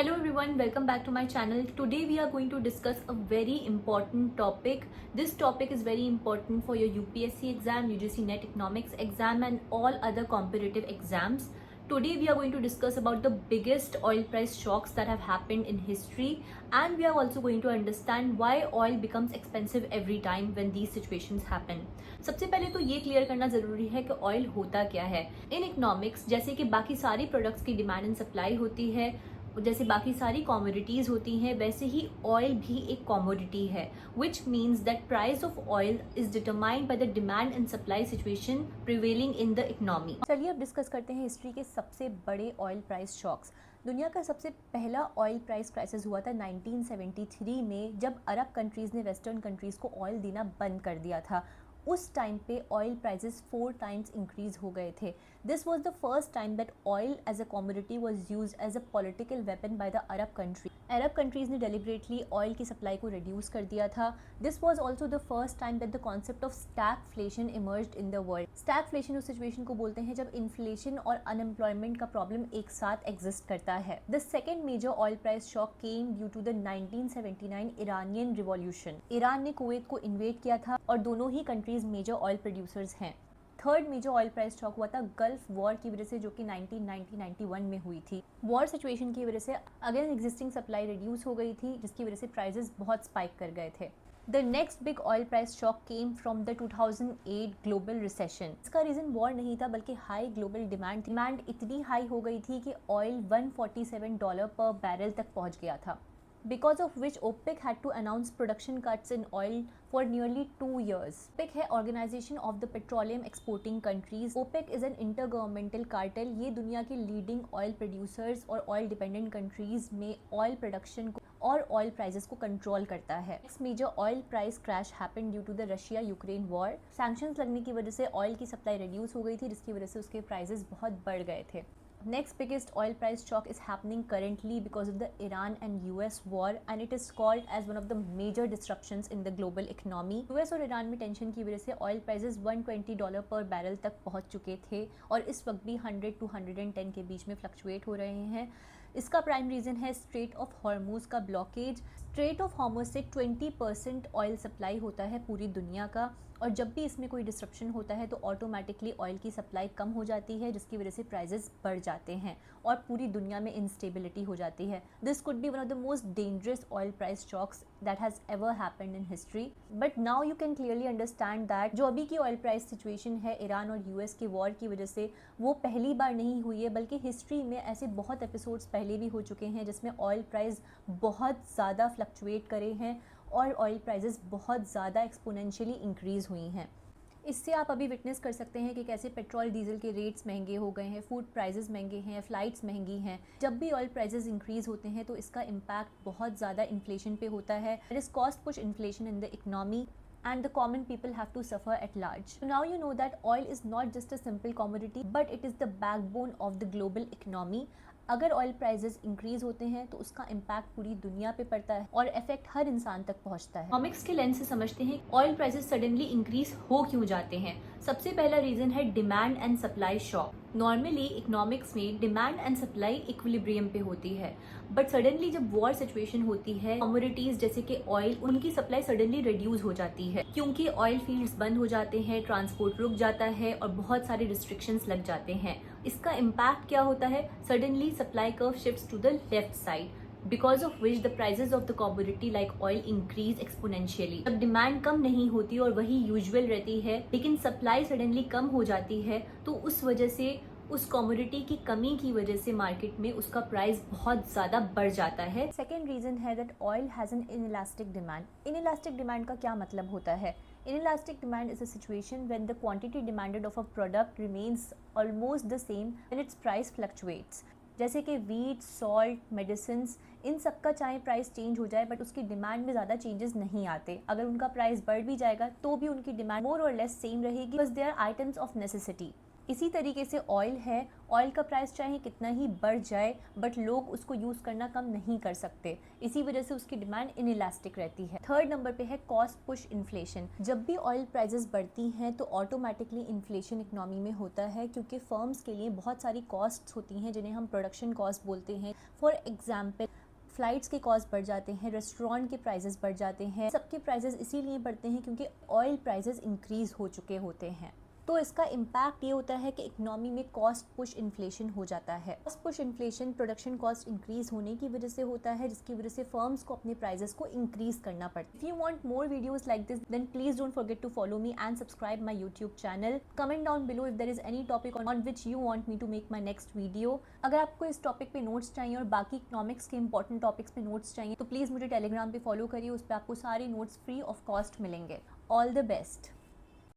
Hello everyone, welcome back to my channel. Today we are going to discuss a very important topic. This topic is very important for your UPSC exam, UGC NET Economics exam and all other competitive exams. Today we are going to discuss about the biggest oil price shocks that have happened in history, and we are also going to understand why oil becomes expensive every time when these situations happen. सबसे पहले तो ये clear करना जरूरी है कि oil होता क्या है। इन इकोनॉमिक्स जैसे कि बाकी सारी प्रोडक्ट्स की डिमांड एंड सप्लाई होती है, जैसे बाकी सारी कॉमोडिटीज होती हैं, वैसे ही ऑयल भी एक कॉमोडिटी है, which means that price of oil is determined by the demand and supply situation prevailing in the economy. चलिए अब डिस्कस करते हैं हिस्ट्री के सबसे बड़े ऑयल प्राइस शॉक्स। दुनिया का सबसे पहला ऑयल प्राइस क्राइसिस हुआ था 1973 में, जब अरब कंट्रीज़ ने वेस्टर्न कंट्रीज़ को ऑयल देना बंद कर दिया था। उस टाइम पे ऑयल प्राइसेस 4 टाइम्स इंक्रीज हो गए थे। This was the first time that oil as a commodity was used as a political weapon by the Arab country. Arab countries ने डेलिबरेटली ऑयल की सप्लाई को रिड्यूस कर दिया था। This was also the first time that the concept of stagflation emerged in the world. Stagflation उस situation को बोलते हैं जब इन्फ्लेशन और अनएम्प्लॉयमेंट का प्रॉब्लम एक साथ एग्जिस्ट करता है। The second major oil price shock came due to the 1979 Iranian revolution. Iran ने कुवैत को इन्वेड किया था और दोनों ही कंट्रीज मेजर ऑयल प्रोड्यूसर्स हैं। Third major oil price shock हुआ था गल्फ वॉर की वजह से, जो कि 1990-91 में हुई थी। वॉर सिचुएशन की वजह से अगेन एग्जिस्टिंग सप्लाई रिड्यूस हो गई थी, जिसकी वजह से प्राइसेस बहुत स्पाइक कर गए थे। The next big oil price shock came from the 2008 global recession. इसका रीजन वॉर नहीं था बल्कि हाई ग्लोबल डिमांड। डिमांड इतनी हाई हो गई थी कि ऑयल $147 पर बैरल तक पहुंच गया था, because of which OPEC had to announce production cuts in oil for nearly 2 years. OPEC है Organization of the Petroleum Exporting Countries. OPEC is an intergovernmental cartel. ये दुनिया के leading oil producers और oil dependent countries में oil production को और oil prices को control करता है। Next major oil price crash happened due to the Russia-Ukraine war. Sanctions लगने की वजह से oil की supply reduce हो गई थी, जिसकी वजह से उसके prices बहुत बढ़ गए थे। Next biggest oil price shock is happening currently because of the Iran and US war, and it is called as one of the major disruptions in the global economy. US और Iran में tension की वजह से oil prices $120 पर barrel तक पहुंच चुके थे और इस वक्त भी 100 to 110 के बीच में फ्लक्चुएट हो रहे हैं। इसका प्राइम रीज़न है स्ट्रेट ऑफ हॉर्मूज का ब्लॉकेज। स्ट्रेट ऑफ हॉर्मूज से 20% ऑयल सप्लाई होता है पूरी दुनिया का, और जब भी इसमें कोई डिस्ट्रप्शन होता है तो ऑटोमेटिकली ऑयल की सप्लाई कम हो जाती है, जिसकी वजह से प्राइसेस बढ़ जाते हैं और पूरी दुनिया में इंस्टेबिलिटी हो जाती है। This could be one of the most dangerous oil price shocks that has ever happened in history. But now you can clearly understand that जो अभी की ऑयल प्राइस सिचुएशन है ईरान और यूएस के वॉर की वजह से, वो पहली बार नहीं हुई है, बल्कि हिस्ट्री में ऐसे बहुत एपिसोड्स पहले भी हो चुके हैं जिसमें ऑयल प्राइस बहुत ज़्यादा फ्लक्चुएट करे हैं और ऑयल प्राइसेस बहुत ज़्यादा एक्सपोनेंशियली इंक्रीज़ हुई हैं। इससे आप अभी विटनेस कर सकते हैं कि कैसे पेट्रोल डीजल के रेट्स महंगे हो गए हैं, फूड प्राइसेस महंगे हैं, फ़्लाइट्स महंगी हैं। जब भी ऑयल प्राइसेस इंक्रीज़ होते हैं तो इसका इम्पैक्ट बहुत ज़्यादा इन्फ्लेशन पे होता है। It is cost push inflation in the economy and the common people have to suffer at large. So now you know that oil is not just a simple commodity, but it is the backbone of the global economy. अगर oil prices increase होते हैं तो उसका impact पूरी दुनिया पे पड़ता है और इफेक्ट हर इंसान तक पहुंचता है। इकोनॉमिक्स के लेंस से समझते हैं ऑयल प्राइसेस सडनली इंक्रीज हो क्यों जाते हैं। सबसे पहला रीजन है demand and supply shock. Normally economics में डिमांड एंड सप्लाई इक्विलिब्रियम पे होती है, बट सडनली जब वॉर सिचुएशन होती है, कमोडिटीज जैसे कि ऑयल, उनकी सप्लाई सडनली रिड्यूस हो जाती है क्योंकि ऑयल फील्ड्स बंद हो जाते हैं, ट्रांसपोर्ट रुक जाता है और बहुत सारे रिस्ट्रिक्शंस लग जाते हैं। इसका इम्पैक्ट क्या होता है? Suddenly supply curve shifts to the left side, because of which the prices of the commodity like oil increase exponentially. जब डिमांड कम नहीं होती और वही यूजुअल रहती है, लेकिन सप्लाई सडनली कम हो जाती है, तो उस वजह से उस कमोडिटी की कमी की वजह से मार्केट में उसका प्राइस बहुत ज़्यादा बढ़ जाता है। सेकेंड रीज़न है that oil has an inelastic demand. Inelastic demand का क्या मतलब होता है? Inelastic demand is a situation when the quantity demanded of a product remains almost the same when its price fluctuates. जैसे कि वीट, सॉल्ट, मेडिसिन, इन सब का चाहे प्राइस चेंज हो जाए बट उसकी डिमांड में ज़्यादा चेंजेस नहीं आते। अगर उनका प्राइस बढ़ भी जाएगा तो भी उनकी demand more or less same रहेगी, because they are items of necessity. इसी तरीके से ऑयल है, ऑयल का प्राइस चाहे कितना ही बढ़ जाए बट लोग उसको यूज़ करना कम नहीं कर सकते, इसी वजह से उसकी डिमांड इनइलास्टिक रहती है। थर्ड नंबर पे है कॉस्ट पुश इन्फ्लेशन। जब भी ऑयल प्राइसेस बढ़ती हैं तो ऑटोमेटिकली इन्फ्लेशन इकोनॉमी में होता है, क्योंकि फर्म्स के लिए बहुत सारी कॉस्ट्स होती हैं जिन्हें हम प्रोडक्शन कॉस्ट बोलते हैं। फॉर एग्जाम्पल फ्लाइट्स के कॉस्ट बढ़ जाते हैं, रेस्टोरेंट के प्राइसेस बढ़ जाते हैं। सबके प्राइसेस इसीलिए बढ़ते हैं क्योंकि ऑयल प्राइसेस इंक्रीज हो चुके होते हैं। तो इसका इम्पैक्ट ये होता है कि इकोनॉमी में कॉस्ट पुश इन्फ्लेशन हो जाता है। Cost push inflation production cost increase होने की वजह से होता है, जिसकी वजह से फर्म्स को अपने प्राइसेस को इंक्रीज करना पड़ता है। If you want more videos like this then please don't forget to follow me and subscribe my YouTube channel. Comment down below if there is any topic on which you want me to make my next video. अगर आपको इस topic पे notes चाहिए और बाकी economics के important topics पे notes चाहिए तो प्लीज मुझे टेलीग्राम पे फॉलो करिए, उस पर आपको सारे नोट्स फ्री ऑफ कॉस्ट मिलेंगे। All the best.